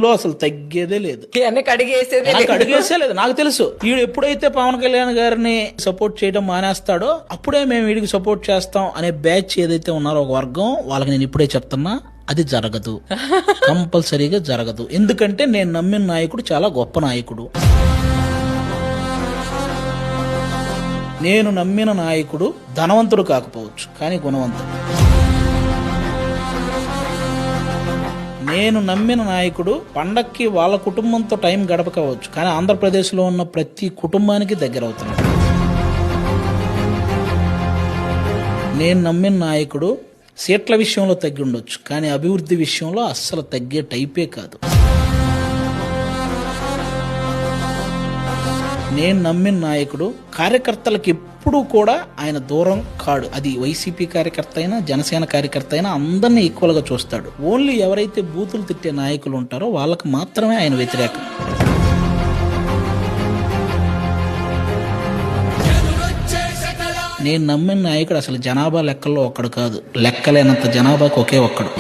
లో అసలు తగ్గేదే లేదు. వెనక్కి అడిగేసేదే నాకు అడిగేసే లేదు. నాకు తెలుసు వీడు ఎప్పుడైతే పవన్ కళ్యాణ్ గారిని సపోర్ట్ చేయడం మానేస్తాడో అప్పుడే మేము వీడికి సపోర్ట్ చేస్తాం అనే బ్యాచ్ ఏదైతే ఉన్నారో ఒక వర్గం, వాళ్ళకి నేను ఇప్పుడే చెప్తున్నా అది జరగదు, కంపల్సరీగా జరగదు. ఎందుకంటే నేను నమ్మిన నాయకుడు చాలా గొప్ప నాయకుడు. నేను నమ్మిన నాయకుడు ధనవంతుడు కాకపోవచ్చు కానీ గుణవంతుడు. నేను నమ్మిన నాయకుడు పండక్కి వాళ్ళ కుటుంబంతో టైం గడపకపోవచ్చు కానీ ఆంధ్రప్రదేశ్లో ఉన్న ప్రతి కుటుంబానికి దగ్గర అవుతున్నాడు. నేను నమ్మిన నాయకుడు సీట్ల విషయంలో తగ్గి ఉండొచ్చు కానీ అభివృద్ధి విషయంలో అస్సలు తగ్గే టైపే కాదు. నేను నమ్మిన నాయకుడు కార్యకర్తలకు ఎప్పుడూ కూడా ఆయన దూరం కాడు. అది వైసీపీ కార్యకర్త అయినా జనసేన కార్యకర్త అయినా అందరినీ ఈక్వల్ గా చూస్తాడు. ఓన్లీ ఎవరైతే బూతులు తిట్టే నాయకులు ఉంటారో వాళ్ళకి మాత్రమే ఆయన వ్యతిరేకం. నేను నమ్మిన నాయకుడు అసలు జనాభా లెక్కల్లో ఒక్కడు కాదు, లెక్కలేనంత జనాభాకి ఒకే ఒక్కడు.